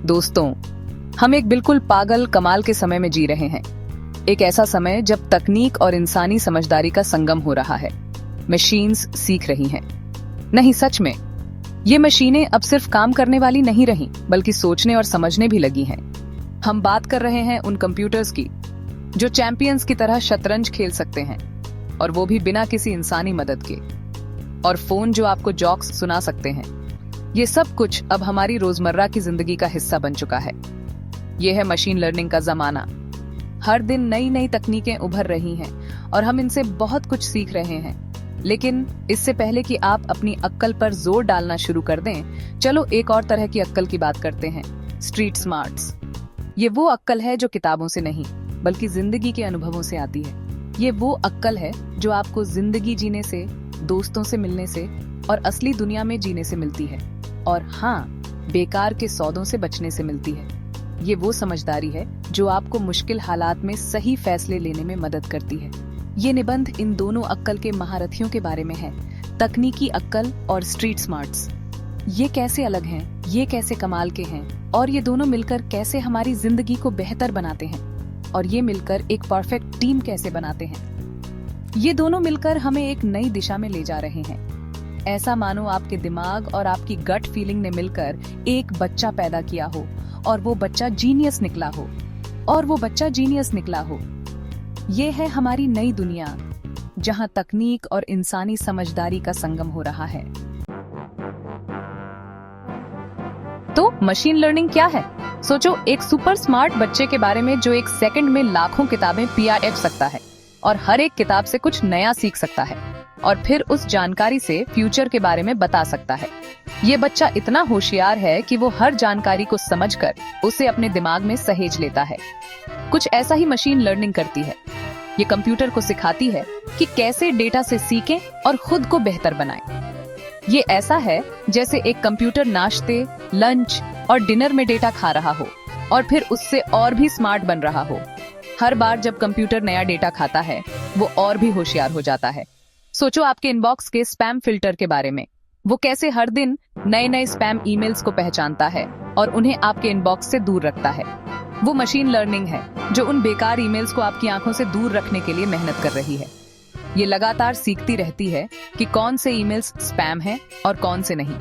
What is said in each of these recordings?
दोस्तों, हम एक बिल्कुल पागल कमाल के समय में जी रहे हैं। एक ऐसा समय जब तकनीक और इंसानी समझदारी का संगम हो रहा है। मशीन्स सीख रही हैं। नहीं, सच में ये मशीनें अब सिर्फ काम करने वाली नहीं रहीं, बल्कि सोचने और समझने भी लगी हैं। हम बात कर रहे हैं उन कंप्यूटर्स की जो चैंपियंस की तरह शतरंज खेल सकते हैं, और वो भी बिना किसी इंसानी मदद के। और फोन जो आपको जोक्स सुना सकते हैं। ये सब कुछ अब हमारी रोजमर्रा की जिंदगी का हिस्सा बन चुका है। ये है मशीन लर्निंग का जमाना। हर दिन नई नई तकनीकें उभर रही हैं और हम इनसे बहुत कुछ सीख रहे हैं। लेकिन इससे पहले कि आप अपनी अक्ल पर जोर डालना शुरू कर दें, चलो एक और तरह की अक्ल की बात करते हैं, स्ट्रीट स्मार्ट्स। ये वो अक्ल है जो किताबों से नहीं, बल्कि जिंदगी के अनुभवों से आती है। ये वो अक्ल है जो आपको जिंदगी जीने से, दोस्तों से मिलने से और असली दुनिया में जीने से मिलती है। और हाँ, बेकार के सौदों से बचने से मिलती है। ये वो समझदारी है जो आपको मुश्किल हालात में सही फैसले लेने में मदद करती है। ये निबंध इन दोनों अक्ल के महारथियों के बारे में है, तकनीकी अक्ल और स्ट्रीट स्मार्ट्स। ये कैसे अलग हैं, ये कैसे कमाल के हैं, और ये दोनों मिलकर कैसे हमारी जिंदगी को बेहतर बनाते हैं, और ये मिलकर एक परफेक्ट टीम कैसे बनाते हैं। ये दोनों मिलकर हमें एक नई दिशा में ले जा रहे हैं। ऐसा मानो आपके दिमाग और आपकी गट फीलिंग ने मिलकर एक बच्चा पैदा किया हो, और वो बच्चा जीनियस निकला हो। ये है हमारी नई दुनिया, जहां तकनीक और इंसानी समझदारी का संगम हो रहा है। तो मशीन लर्निंग क्या है? सोचो, एक सुपर स्मार्ट बच्चे के बारे में जो एक सेकंड में लाखों किताबें पढ़ सकता है और हर एक किताब से कुछ नया सीख सकता है, और फिर उस जानकारी से फ्यूचर के बारे में बता सकता है। ये बच्चा इतना होशियार है कि वो हर जानकारी को समझकर उसे अपने दिमाग में सहेज लेता है। कुछ ऐसा ही मशीन लर्निंग करती है। ये कंप्यूटर को सिखाती है कि कैसे डेटा से सीखें और खुद को बेहतर बनाएं। ये ऐसा है जैसे एक कंप्यूटर नाश्ते, लंच और डिनर में डेटा खा रहा हो और फिर उससे और भी स्मार्ट बन रहा हो। हर बार जब कंप्यूटर नया डेटा खाता है, वो और भी होशियार हो जाता है। सोचो आपके इनबॉक्स के स्पैम फिल्टर के बारे में। वो कैसे हर दिन नए नए स्पैम ईमेल्स को पहचानता है और उन्हें आपके इनबॉक्स से दूर रखता है। वो मशीन लर्निंग है जो उन बेकार ईमेल्स को आपकी आंखों से दूर रखने के लिए मेहनत कर रही है। ये लगातार सीखती रहती है कि कौन से ईमेल्स स्पैम हैं और कौन से नहीं।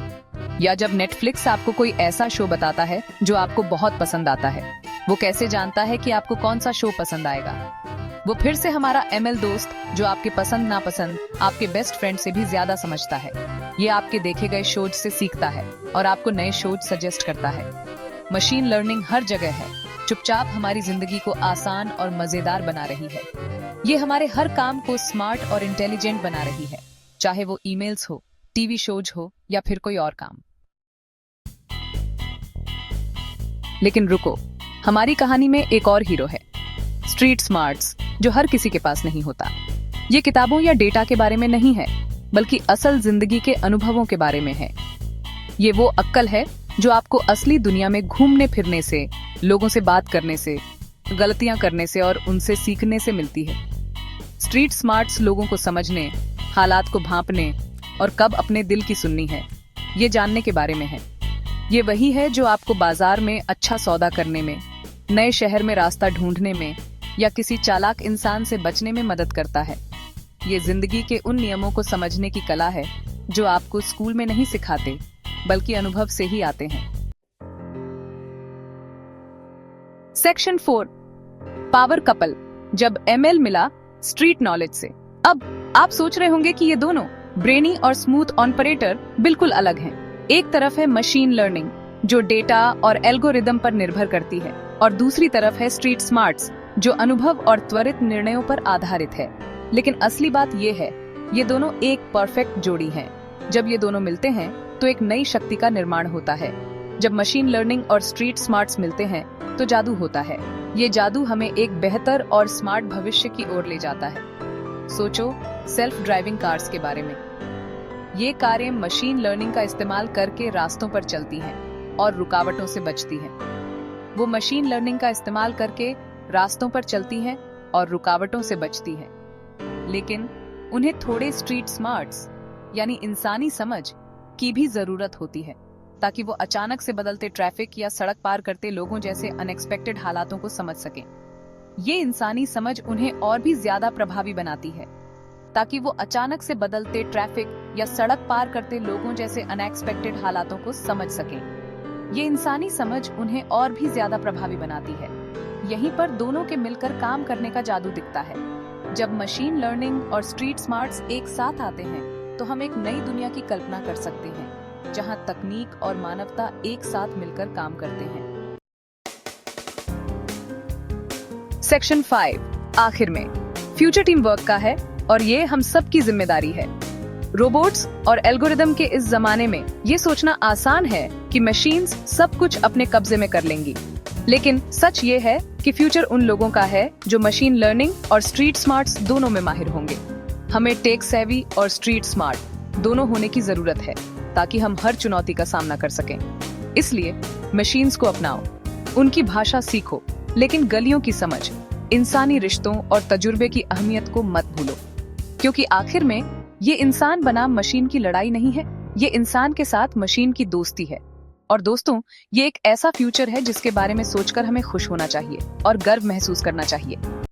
या जब नेटफ्लिक्स आपको कोई ऐसा शो बताता है जो आपको बहुत पसंद आता है, वो कैसे जानता है कि आपको कौन सा शो पसंद आएगा? वो फिर से हमारा एमएल दोस्त जो आपके पसंद नापसंद आपके बेस्ट फ्रेंड से भी ज्यादा समझता है। ये आपके देखे गए शोज से सीखता है और आपको नए शोज सजेस्ट करता है। मशीन लर्निंग हर जगह है, चुपचाप हमारी जिंदगी को आसान और मजेदार बना रही है। ये हमारे हर काम को स्मार्ट और इंटेलिजेंट बना रही है, चाहे वो ईमेल्स हो, टीवी शोज हो या फिर कोई और काम। लेकिन रुको, हमारी कहानी में एक और हीरो है, स्ट्रीट स्मार्ट्स, जो हर किसी के पास नहीं होता। ये किताबों या डेटा के बारे में नहीं है, बल्कि असल जिंदगी के अनुभवों के बारे में है। ये वो अक्ल है जो आपको असली दुनिया में घूमने फिरने से, लोगों से बात करने से, गलतियां करने से और उनसे सीखने से मिलती है। स्ट्रीट स्मार्ट्स लोगों को समझने, हालात को भांपने और कब अपने दिल की सुननी है, ये जानने के बारे में है। ये वही है जो आपको बाजार में अच्छा सौदा करने में, नए शहर में रास्ता ढूंढने में या किसी चालाक इंसान से बचने में मदद करता है। ये जिंदगी के उन नियमों को समझने की कला है जो आपको स्कूल में नहीं सिखाते, बल्कि अनुभव से ही आते हैं। सेक्शन 4, पावर कपल, जब एमएल मिला स्ट्रीट नॉलेज से। अब आप सोच रहे होंगे कि ये दोनों ब्रेनी और स्मूथ ऑपरेटर बिल्कुल अलग हैं। एक तरफ है मशीन लर्निंग जो डेटा और एल्गोरिदम पर निर्भर करती है, और दूसरी तरफ है स्ट्रीट स्मार्ट्स जो अनुभव और त्वरित निर्णयों पर आधारित है। लेकिन असली बात ये है, ये दोनों एक परफेक्ट जोड़ी हैं। जब ये दोनों मिलते हैं तो एक नई शक्ति का निर्माण होता है। जब मशीन लर्निंग और स्ट्रीट स्मार्ट्स मिलते हैं तो जादू होता है। ये जादू हमें एक बेहतर और स्मार्ट भविष्य की ओर ले जाता है। सोचो सेल्फ ड्राइविंग कार्स के बारे में। ये कारें मशीन लर्निंग का इस्तेमाल करके रास्तों पर चलती हैं और रुकावटों से बचती हैं। वो मशीन लर्निंग का इस्तेमाल करके रास्तों पर चलती हैं और रुकावटों से बचती हैं। लेकिन उन्हें थोड़े स्ट्रीट स्मार्ट्स यानी इंसानी समझ की भी जरूरत होती है। ताकि वो अचानक से बदलते ट्रैफिक या सड़क पार करते लोगों जैसे अनएक्सपेक्टेड हालातों को समझ सकें। ये इंसानी समझ उन्हें और भी ज्यादा प्रभावी बनाती है, ताकि वो अचानक से बदलते ट्रैफिक या सड़क पार करते लोगों जैसे अनएक्सपेक्टेड हालातों को समझ सकें। ये इंसानी समझ उन्हें और भी ज्यादा प्रभावी बनाती है। यहीं पर दोनों के मिलकर काम करने का जादू दिखता है। जब मशीन लर्निंग और स्ट्रीट स्मार्ट्स एक साथ आते हैं तो हम एक नई दुनिया की कल्पना कर सकते हैं, जहां तकनीक और मानवता एक साथ मिलकर काम करते हैं। सेक्शन 5 आखिर में फ्यूचर टीम वर्क का है और ये हम सब की जिम्मेदारी है। रोबोट्स और एल्गोरिदम के इस जमाने में ये सोचना आसान है कि मशीन्स सब कुछ अपने कब्जे में कर लेंगी, लेकिन सच ये है कि फ्यूचर उन लोगों का है जो मशीन लर्निंग और स्ट्रीट स्मार्ट्स दोनों में माहिर होंगे। हमें टेक सेवी और स्ट्रीट स्मार्ट दोनों होने की जरूरत है, ताकि हम हर चुनौती का सामना कर सकें। इसलिए मशीन्स को अपनाओ, उनकी भाषा सीखो, लेकिन गलियों की समझ, इंसानी रिश्तों और तजुर्बे की अहमियत को मत भूलो, क्योंकि आखिर में ये इंसान बनाम मशीन की लड़ाई नहीं है, ये इंसान के साथ मशीन की दोस्ती है। और दोस्तों, ये एक ऐसा फ्यूचर है जिसके बारे में सोचकर हमें खुश होना चाहिए और गर्व महसूस करना चाहिए।